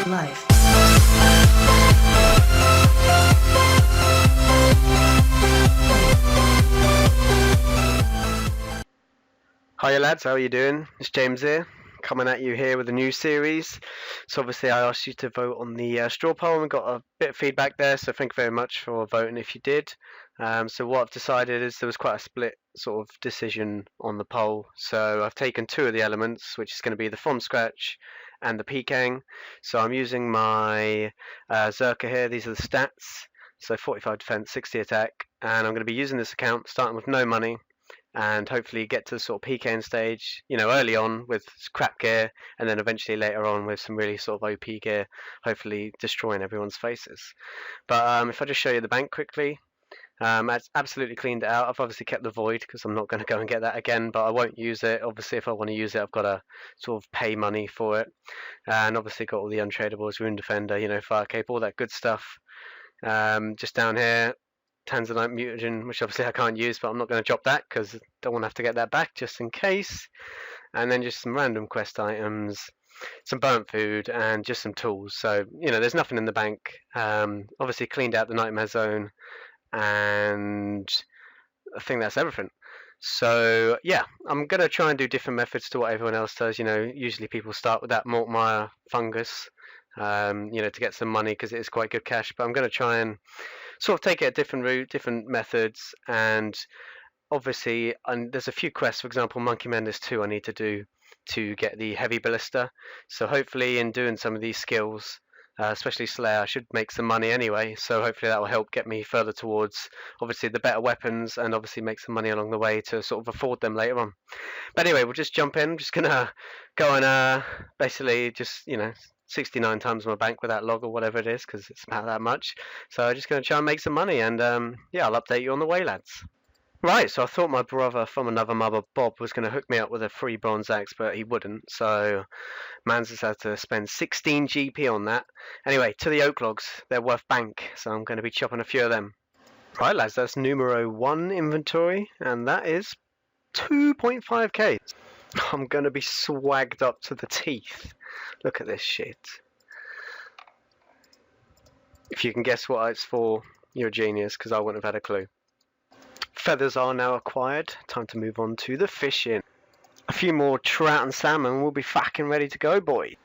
life. Hiya lads, how are you doing? It's James here, coming at you here with a new series. So obviously I asked you to vote on the straw poll and got a bit of feedback there, so thank you very much for voting if you did. So what I've decided is there was quite a split sort of decision on the poll. So I've taken two of the elements, which is going to be the from scratch and the PKing. So I'm using my Zerka here, these are the stats. So 45 defense, 60 attack, and I'm going to be using this account starting with no money and hopefully get to the sort of PKing stage, early on with crap gear, and then eventually later on with some really sort of OP gear, hopefully destroying everyone's faces. But if I just show you the bank quickly, it's absolutely cleaned it out. I've obviously kept the void because I'm not going to go and get that again, but I won't use it. Obviously, if I want to use it, I've got to sort of pay money for it. And obviously got all the untradables, Rune Defender, Fire Cape, all that good stuff. Just down here, Tanzanite mutagen, which obviously I can't use, but I'm not going to drop that because I don't want to have to get that back just in case. And then just some random quest items, some burnt food, and just some tools. So, there's nothing in the bank. Obviously cleaned out the Nightmare Zone, and I think that's everything. So, yeah, I'm going to try and do different methods to what everyone else does. Usually people start with that Mortmire fungus, to get some money because it is quite good cash. But I'm going to try and sort of take it a different route, different methods, and obviously there's a few quests. For example, Monkey Madness 2 I need to do to get the heavy ballista. So hopefully in doing some of these skills, especially Slayer, I should make some money anyway. So hopefully that will help get me further towards obviously the better weapons and obviously make some money along the way to sort of afford them later on. But anyway, we'll just jump in. I'm just gonna go and basically just 69 times my bank with that log or whatever it is because it's about that much. So I'm just going to try and make some money and yeah, I'll update you on the way, lads. Right, so I thought my brother from another mother, Bob, was going to hook me up with a free bronze axe, but he wouldn't. So man's just had to spend 16 GP on that. Anyway, to the oak logs, they're worth bank, so I'm going to be chopping a few of them. Right, lads, that's numero 1 inventory, and that is 2.5k. I'm going to be swagged up to the teeth. Look at this shit. If you can guess what it's for, you're a genius, because I wouldn't have had a clue. Feathers are now acquired. Time to move on to the fishing. A few more trout and salmon will be fucking ready to go, boy.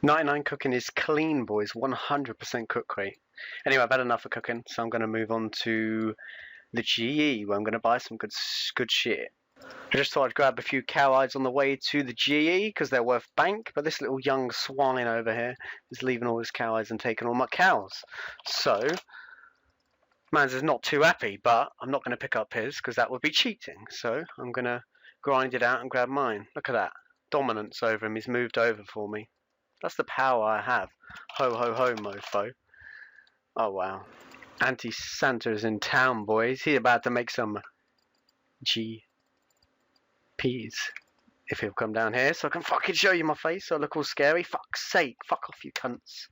99 cooking is clean, boys. 100% cook rate. Anyway, I've had enough of cooking, so I'm going to move on to the GE, where I'm going to buy some good shit. I just thought I'd grab a few cow hides on the way to the GE because they're worth bank, but this little young swine over here is leaving all his cow hides and taking all my cows. So, Mans is not too happy, but I'm not going to pick up his because that would be cheating. So, I'm going to grind it out and grab mine. Look at that. Dominance over him. He's moved over for me. That's the power I have. Ho, ho, ho, mofo. Oh, wow. Anti-Santa is in town, boys. He's about to make some peas. If he'll come down here so I can fucking show you my face so I look all scary. Fuck's sake. Fuck off, you cunts.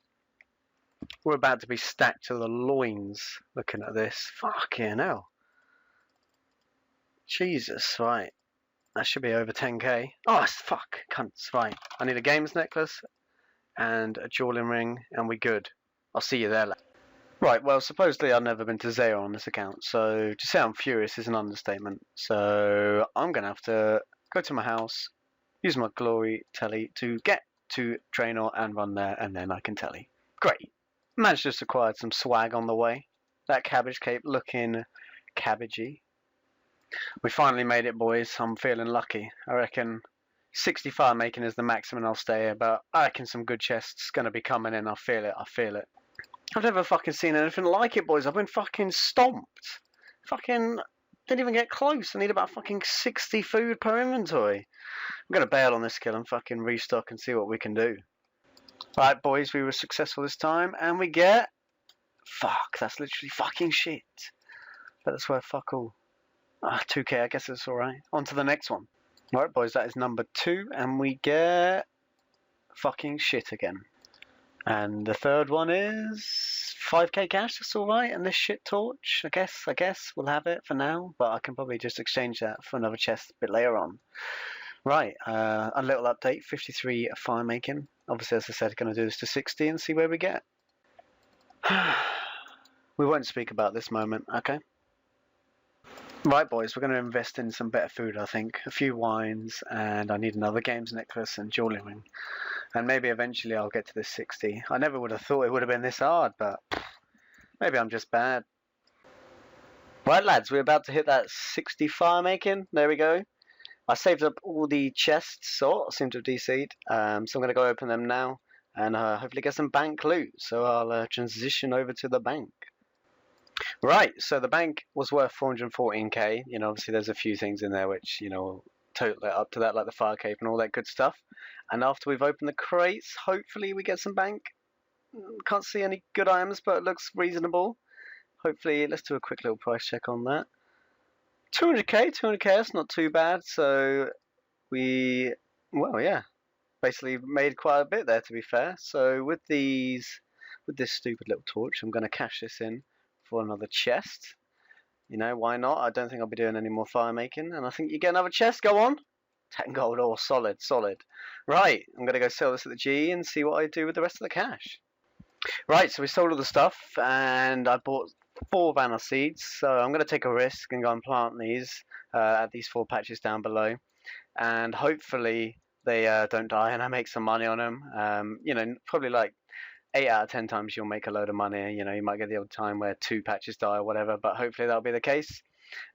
We're about to be stacked to the loins looking at this. Fucking hell. Jesus, right. That should be over 10k. Oh, fuck. Cunts. Right. I need a games necklace and a jewelling ring and we're good. I'll see you there, lad. Right, well, supposedly I've never been to Zaire on this account, so to say I'm furious is an understatement. So I'm going to have to go to my house, use my glory telly to get to Draenor and run there, and then I can telly. Great. Man's just acquired some swag on the way. That cabbage cape looking cabbagey. We finally made it, boys. I'm feeling lucky. I reckon 65 making is the maximum I'll stay here, but I reckon some good chests going to be coming in. I feel it. I feel it. I've never fucking seen anything like it, boys. I've been fucking stomped. Fucking didn't even get close. I need about fucking 60 food per inventory. I'm gonna bail on this kill and fucking restock and see what we can do. Right, boys, we were successful this time, and we get... Fuck, that's literally fucking shit. But that's worth fuck all. 2k, I guess it's alright. On to the next one. Alright, boys, that is number 2, and we get... fucking shit again. And the third one is 5k cash, that's alright, and this shit torch, I guess we'll have it for now, but I can probably just exchange that for another chest a bit later on. Right, a little update, 53 fire making, Obviously, as I said, going to do this to 60 and see where we get. We won't speak about this moment, okay? Right, boys, we're going to invest in some better food, I think. A few wines, and I need another games necklace and jewelry ring. And maybe eventually I'll get to this 60. I never would have thought it would have been this hard, but maybe I'm just bad. Right, lads, we're about to hit that 60 fire making. There we go. I saved up all the chests, so I seem to have DC'd. So I'm going to go open them now and hopefully get some bank loot. So I'll transition over to the bank. Right, so the bank was worth 414k. You know, obviously there's a few things in there which, you know, total it up to that, like the fire cape and all that good stuff. And after we've opened the crates, hopefully we get some bank. Can't see any good items, but it looks reasonable. Hopefully, let's do a quick little price check on that. 200k, that's not too bad. So well, yeah, basically made quite a bit there, to be fair. So with this stupid little torch, I'm going to cash this in for another chest. You know, why not? I don't think I'll be doing any more fire making, and I think you get another chest. Go on. 10 gold ore, solid. Right, I'm going to go sell this at the G and see what I do with the rest of the cash. Right, so we sold all the stuff, and I bought 4 Vanilla seeds, so I'm going to take a risk and go and plant these at these 4 patches down below, and hopefully they don't die and I make some money on them. You know, probably like 8 out of 10 times you'll make a load of money. You know, you might get the odd time where 2 patches die or whatever, but hopefully that'll be the case.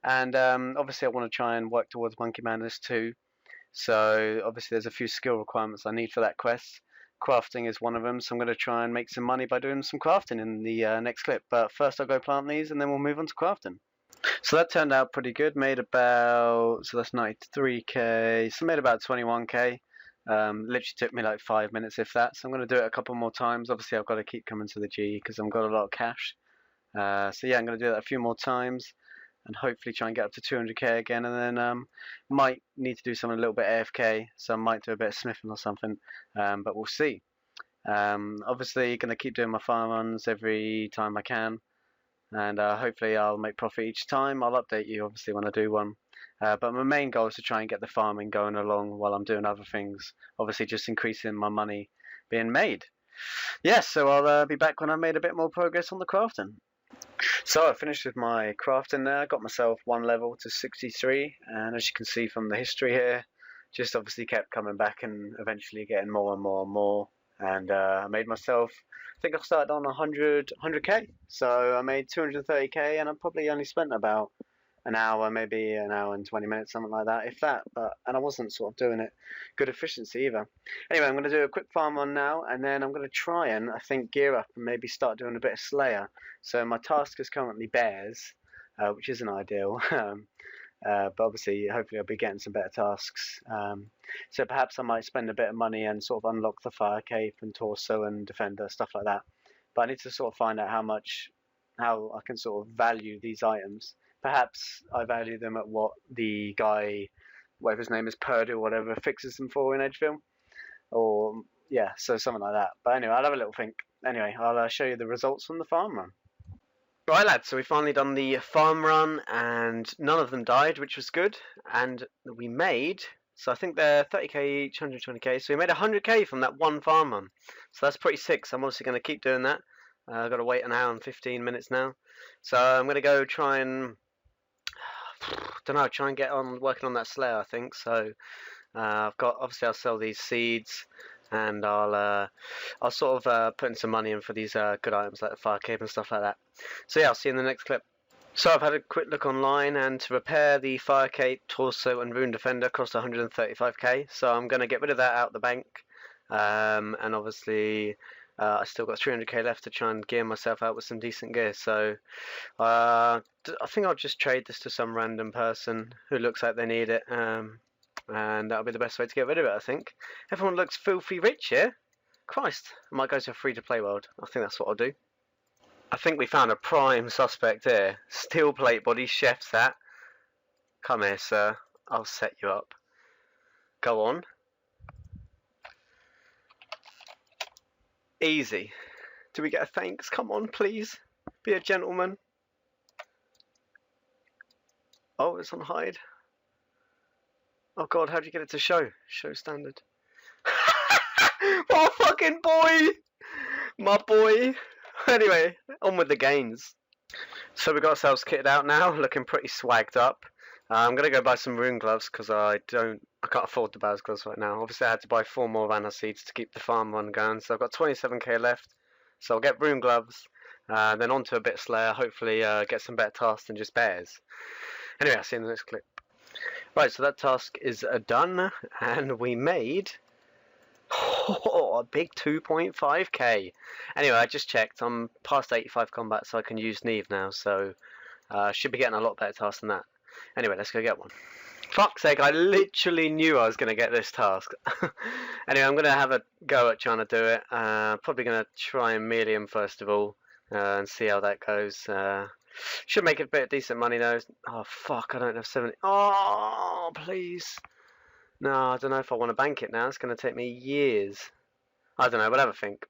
And obviously I want to try and work towards Monkey Madness too. So obviously there's a few skill requirements I need for that quest. Crafting is one of them, so I'm going to try and make some money by doing some crafting in the next clip. But first I'll go plant these and then we'll move on to crafting. So that turned out pretty good. Made about, so that's 93k, so made about 21k. Literally took me like 5 minutes if that, so I'm going to do it a couple more times. Obviously I've got to keep coming to the G because I've got a lot of cash. So yeah, I'm going to do that a few more times and hopefully try and get up to 200k again, and then might need to do something a little bit AFK, so I might do a bit of smithing or something, but we'll see. Obviously going to keep doing my farm runs every time I can, and hopefully I'll make profit each time. I'll update you obviously when I do one, but my main goal is to try and get the farming going along while I'm doing other things, obviously just increasing my money being made. Yes, so I'll be back when I've made a bit more progress on the crafting. So I finished with my crafting there. I got myself 1 level to 63, and as you can see from the history here, just obviously kept coming back and eventually getting more and more and more. And I made myself, I think I started on 100k, so I made 230k, and I probably only spent about an hour, maybe an hour and 20 minutes, something like that, if that. And I wasn't sort of doing it good efficiency either. Anyway, I'm going to do a quick farm on now, and then I'm going to try and, I think, gear up and maybe start doing a bit of Slayer. So my task is currently bears, which isn't ideal. But obviously, hopefully I'll be getting some better tasks. So perhaps I might spend a bit of money and sort of unlock the fire cape and torso and defender, stuff like that. But I need to sort of find out how I can sort of value these items. Perhaps I value them at what the guy, whatever his name is, Purdue or whatever, fixes them for in Edgeville. Or, yeah, so something like that. But anyway, I'll have a little think. Anyway, I'll show you the results from the farm run. Right, lads, so we finally done the farm run, and none of them died, which was good. And we made, so I think they're 30k each, 120k. So we made 100k from that one farm run. So that's pretty sick. So I'm obviously going to keep doing that. I've got to wait an hour and 15 minutes now. So I'm going to go try and try and get on working on that Slayer, I think. So I've got, obviously I'll sell these seeds, and I'll sort of put in some money in for these good items like the fire cape and stuff like that. So yeah, I'll see you in the next clip. So I've had a quick look online, and to repair the fire cape, torso and rune defender cost 135k. So I'm going to get rid of that out the bank, and obviously I still got 300k left to try and gear myself out with some decent gear. So I think I'll just trade this to some random person who looks like they need it, and that'll be the best way to get rid of it, I think. Everyone looks filthy rich here. Christ, I might go to a free-to-play world. I think that's what I'll do. I think we found a prime suspect here. Steel plate body, chef's hat. Come here, sir. I'll set you up. Go on. Easy. Do we get a thanks? Come on, please. Be a gentleman. Oh, it's on hide. Oh god, how do you get it to show? Show standard. What a fucking boy! My boy! Anyway, on with the gains. So we got ourselves kitted out now, looking pretty swagged up. I'm gonna go buy some rune gloves because I can't afford to buy those gloves right now. Obviously, I had to buy 4 more Vanna seeds to keep the farm run going, so I've got 27k left. So I'll get rune gloves, then onto a bit of Slayer. Hopefully, get some better tasks than just bears. Anyway, I'll see you in the next clip. Right, so that task is done, and we made a big 2.5k. Anyway, I just checked. I'm past 85 combat, so I can use Neve now. So should be getting a lot better task than that. Anyway, let's go get one. Fuck's sake, I literally knew I was going to get this task. Anyway, I'm going to have a go at trying to do it. Probably going to try and melee him first of all and see how that goes. Should make a bit of decent money though. Oh fuck, I don't have 70. Oh, please. No, I don't know if I want to bank it now. It's going to take me years. I don't know, we'll have a think.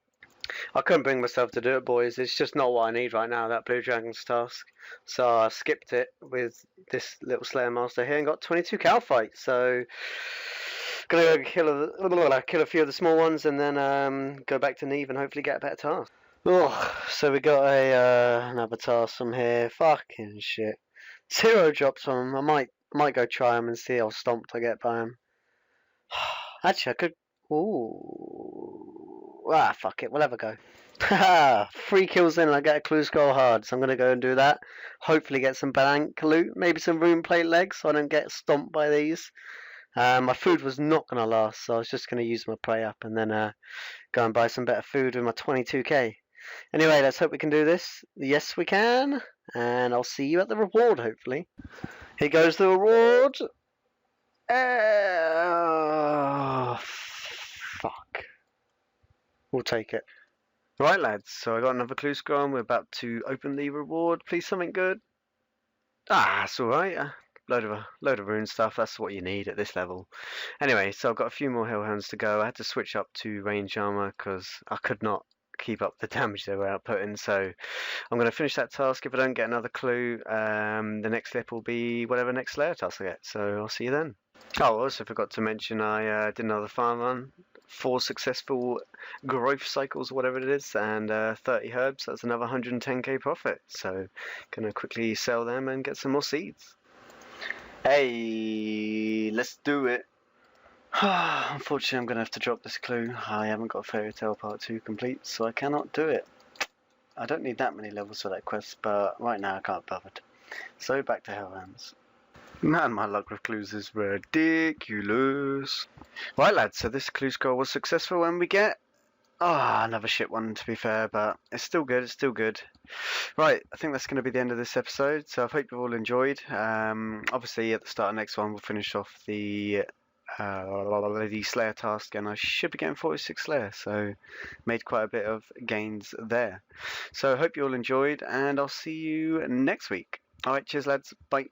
I couldn't bring myself to do it, boys. It's just not what I need right now, that Blue Dragon's task. So I skipped it with this little Slayer Master here and got 22 cow fights. So gonna go kill a few of the small ones and then go back to Neve and hopefully get a better task. Oh, so we got another task from here. Fucking shit. 0 drops on him. I might go try him and see how stomped I get by him. Actually, I could. Ooh. Ah, fuck it. We'll have a go. Haha. 3 kills in and I get a clue scroll hard. So I'm going to go and do that. Hopefully get some blank loot. Maybe some rune plate legs so I don't get stomped by these. My food was not going to last. So I was just going to use my play up and then go and buy some better food with my 22k. Anyway, let's hope we can do this. Yes, we can. And I'll see you at the reward, hopefully. Here goes the reward. Fuck. We'll take it. Right, lads, so I got another clue scroll and we're about to open the reward. Please, something good. Ah, it's alright. Load of rune stuff, that's what you need at this level. Anyway, so I've got a few more Hellhounds to go. I had to switch up to range armor because I could not keep up the damage they were outputting, so I'm going to finish that task. If I don't get another clue, the next clip will be whatever next Slayer task I get, so I'll see you then. Oh, I also forgot to mention I did another farm run, 4 successful growth cycles, whatever it is, and 30 herbs. That's another 110k profit, so gonna quickly sell them and get some more seeds. Hey, let's do it. Unfortunately, I'm gonna have to drop this clue. I haven't got Fairy Tale Part 2 complete, so I cannot do it. I don't need that many levels for that quest, but right now I can't be bothered. So back to Hellhounds. Man, my luck with clues is ridiculous. Right, lads, so this clue scroll was successful and we get another shit one, to be fair, but it's still good, it's still good. Right, I think that's going to be the end of this episode, so I hope you've all enjoyed. Obviously, at the start of the next one, we'll finish off the Slayer task, and I should be getting 46 Slayer, so made quite a bit of gains there. So I hope you all enjoyed, and I'll see you next week. Alright, cheers lads, bye.